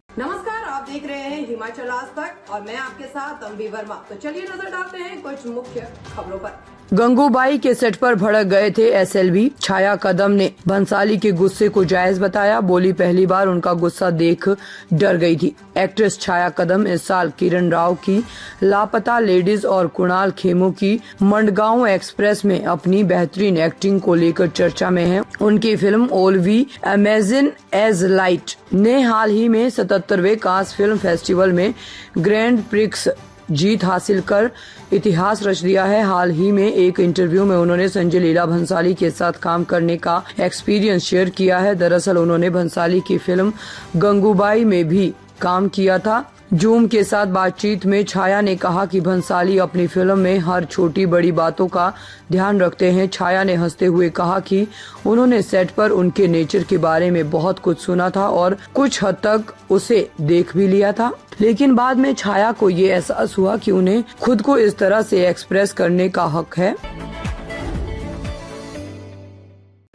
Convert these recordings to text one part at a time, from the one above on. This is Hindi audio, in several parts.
नमस्कार, आप देख रहे हैं हिमाचल आज तक और मैं आपके साथ अम्बी वर्मा। तो चलिए नजर डालते हैं कुछ मुख्य खबरों पर। गंगूबाई के सेट पर भड़क गए थे एसएलवी। छाया कदम ने भंसाली के गुस्से को जायज बताया। बोली पहली बार उनका गुस्सा देख डर गई थी। एक्ट्रेस छाया कदम इस साल किरण राव की लापता लेडीज और कुणाल खेमू की मंडगांव एक्सप्रेस में अपनी बेहतरीन एक्टिंग को लेकर चर्चा में है। उनकी film all we imagine as light ने हाल ही में 77वें कांस फिल्म फेस्टिवल में ग्रैंड प्रिक्स जीत हासिल कर इतिहास रच दिया है। हाल ही में एक इंटरव्यू में उन्होंने संजय लीला भंसाली के साथ काम करने का एक्सपीरियंस शेयर किया है। दरअसल उन्होंने भंसाली की फिल्म गंगूबाई में भी काम किया था। जूम के साथ बातचीत में छाया ने कहा कि भंसाली अपनी फिल्म में हर छोटी बड़ी बातों का ध्यान रखते हैं। छाया ने हंसते हुए कहा कि उन्होंने सेट पर उनके नेचर के बारे में बहुत कुछ सुना था और कुछ हद तक उसे देख भी लिया था, लेकिन बाद में छाया को ये एहसास हुआ कि उन्हें खुद को इस तरह से एक्सप्रेस करने का हक है।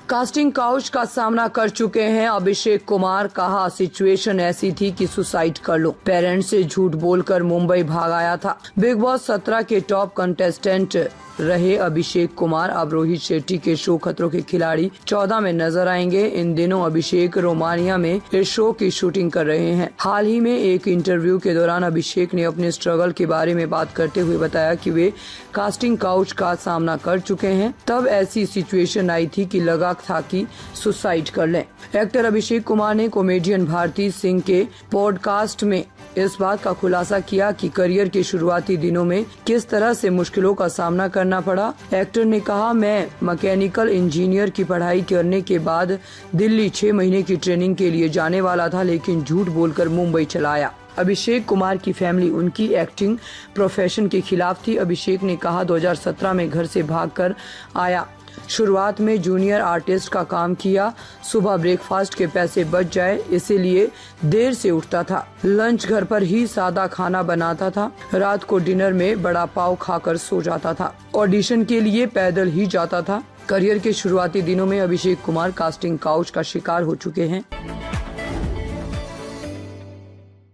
कास्टिंग काउच का सामना कर चुके हैं अभिषेक कुमार। कहा सिचुएशन ऐसी थी कि सुसाइड कर लो। पेरेंट्स से झूठ बोलकर मुंबई भाग आया था। बिग बॉस 17 के टॉप कंटेस्टेंट रहे अभिषेक कुमार अब रोहित शेट्टी के शो खतरों के खिलाड़ी 14 में नजर आएंगे। इन दिनों अभिषेक रोमानिया में इस शो की शूटिंग कर रहे हैं। हाल ही में एक इंटरव्यू के दौरान अभिषेक ने अपने स्ट्रगल के बारे में बात करते हुए बताया कि वे कास्टिंग काउच का सामना कर चुके हैं। तब ऐसी सिचुएशन आई थी कि लगा था कि सुसाइड कर लें। एक्टर अभिषेक कुमार ने कॉमेडियन भारती सिंह के पॉडकास्ट में इस बात का खुलासा किया कि करियर के शुरुआती दिनों में किस तरह से मुश्किलों का सामना करना पड़ा। एक्टर ने कहा, मैं मैकेनिकल इंजीनियर की पढ़ाई करने के बाद दिल्ली 6 महीने की ट्रेनिंग के लिए जाने वाला था, लेकिन झूठ बोलकर मुंबई चला आया। अभिषेक कुमार की फैमिली उनकी एक्टिंग प्रोफेशन के खिलाफ थी। अभिषेक ने कहा 2017 में घर से भागकर आया। शुरुआत में जूनियर आर्टिस्ट का काम किया। सुबह ब्रेकफास्ट के पैसे बच जाए इसीलिए देर से उठता था। लंच घर पर ही सादा खाना बनाता था। रात को डिनर में बड़ा पाव खाकर सो जाता था। ऑडिशन के लिए पैदल ही जाता था। करियर के शुरुआती दिनों में अभिषेक कुमार कास्टिंग काउच का शिकार हो चुके हैं।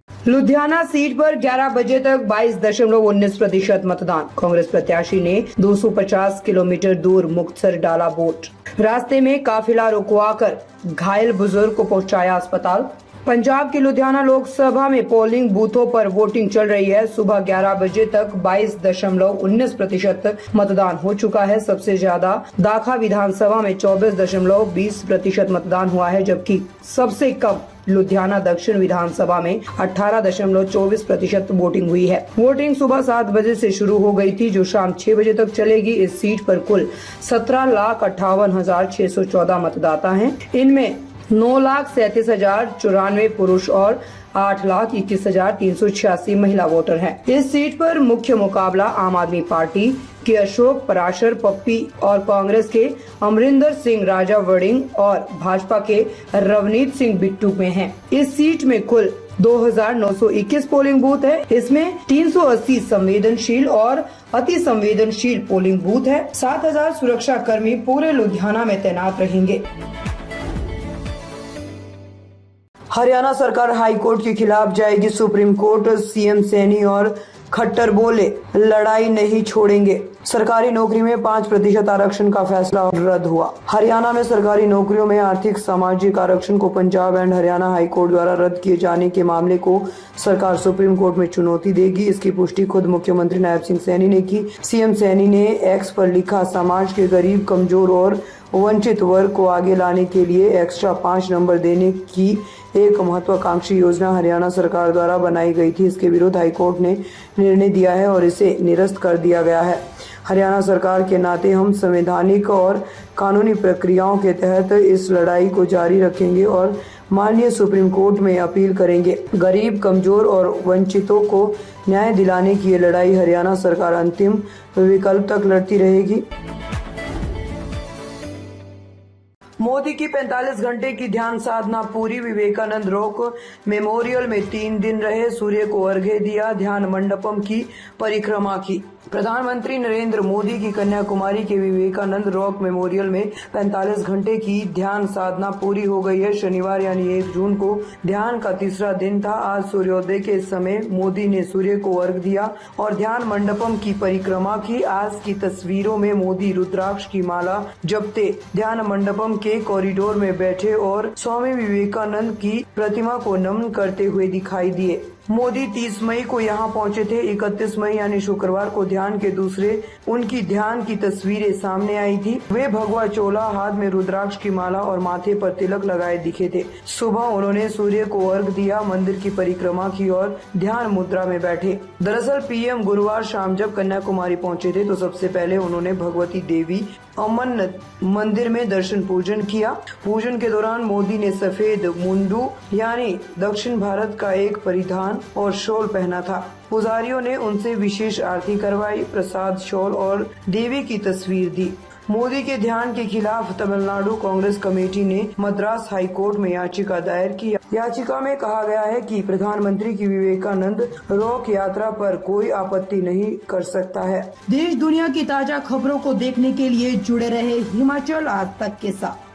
लुधियाना सीट पर 11 बजे तक 22.19% मतदान। कांग्रेस प्रत्याशी ने 250 किलोमीटर दूर मुक्तसर डाला वोट। रास्ते में काफिला रुकवाकर घायल बुजुर्ग को पहुंचाया अस्पताल। पंजाब के लुधियाना लोकसभा में पोलिंग बूथों पर वोटिंग चल रही है। सुबह 11 बजे तक 22.19% मतदान हो चुका है। सबसे ज्यादा दाखा विधानसभा में 24.20% मतदान हुआ है, जबकि सबसे कम लुधियाना दक्षिण विधानसभा में 18.24% वोटिंग हुई है। वोटिंग सुबह 7 बजे से शुरू हो गई थी, जो शाम 6 बजे तक चलेगी। इस सीट पर कुल 17,58,614 मतदाता हैं। इनमें 9,37,094 पुरुष और 8,21,386 महिला वोटर हैं। इस सीट पर मुख्य मुकाबला आम आदमी पार्टी के अशोक पराशर पप्पी और कांग्रेस के अमरिंदर सिंह राजा वड़िंग और भाजपा के रवनीत सिंह बिट्टू में है। इस सीट में कुल 2,921 पोलिंग बूथ है। इसमें 380 संवेदनशील और अति संवेदनशील पोलिंग बूथ है। 7,000 सुरक्षा कर्मी पूरे लुधियाना में तैनात रहेंगे। हरियाणा सरकार हाई कोर्ट के खिलाफ जाएगी सुप्रीम कोर्ट। सीएम सैनी और खट्टर बोले, लड़ाई नहीं छोड़ेंगे। सरकारी नौकरी में 5% आरक्षण का फैसला रद्द हुआ। हरियाणा में सरकारी नौकरियों में आर्थिक सामाजिक आरक्षण को Punjab and Haryana high court द्वारा रद्द किए जाने के मामले को सरकार सुप्रीम कोर्ट में चुनौती देगी। इसकी पुष्टि खुद मुख्यमंत्री नायब सिंह सैनी ने की। सीएम सैनी ने एक्स पर लिखा, समाज के गरीब, कमजोर और वंचित वर्ग को आगे लाने के लिए एक्स्ट्रा 5 नंबर देने की एक महत्वाकांक्षी योजना हरियाणा सरकार द्वारा बनाई गई थी। इसके विरुद्ध हाईकोर्ट ने निर्णय दिया है और इसे निरस्त कर दिया गया है। हरियाणा सरकार के नाते हम संवैधानिक और कानूनी प्रक्रियाओं के तहत इस लड़ाई को जारी रखेंगे और माननीय सुप्रीम कोर्ट में अपील करेंगे। गरीब, कमजोर और वंचितों को न्याय दिलाने की ये लड़ाई हरियाणा सरकार अंतिम विकल्प तक लड़ती रहेगी। मोदी की 45 घंटे की ध्यान साधना पूरी। विवेकानंद रॉक मेमोरियल में 3 दिन रहे। सूर्य को अर्घ्य दिया। ध्यान मंडपम की परिक्रमा की। प्रधानमंत्री नरेंद्र मोदी की कन्याकुमारी के विवेकानंद रॉक मेमोरियल में 45 घंटे की ध्यान साधना पूरी हो गई है। शनिवार यानी 1 जून को ध्यान का तीसरा दिन था। आज सूर्योदय के समय मोदी ने सूर्य को अर्घ दिया और ध्यान मंडपम की परिक्रमा की। आज की तस्वीरों में मोदी रुद्राक्ष की माला जपते ध्यान मंडपम के कॉरिडोर में बैठे और स्वामी विवेकानंद की प्रतिमा को नमन करते हुए दिखाई दिए। मोदी 30 मई को यहां पहुंचे थे। 31 मई यानी शुक्रवार को ध्यान के दूसरे उनकी ध्यान की तस्वीरें सामने आई थी। वे भगवा चोला, हाथ में रुद्राक्ष की माला और माथे पर तिलक लगाए दिखे थे। सुबह उन्होंने सूर्य को अर्घ दिया, मंदिर की परिक्रमा की और ध्यान मुद्रा में बैठे। दरअसल पीएम गुरुवार शाम जब कन्याकुमारी पहुंचे थे तो सबसे पहले उन्होंने भगवती देवी अमरनाथ मंदिर में दर्शन पूजन किया। पूजन के दौरान मोदी ने सफेद मुंडू यानी दक्षिण भारत का एक परिधान और शॉल पहना था। पुजारियों ने उनसे विशेष आरती करवाई, प्रसाद, शॉल और देवी की तस्वीर दी। मोदी के ध्यान के खिलाफ तमिलनाडु कांग्रेस कमेटी ने मद्रास हाई कोर्ट में याचिका दायर की। याचिका में कहा गया है कि प्रधानमंत्री की विवेकानंद रॉक यात्रा पर कोई आपत्ति नहीं कर सकता है। देश दुनिया की ताजा खबरों को देखने के लिए जुड़े रहे हिमाचल आज तक के साथ।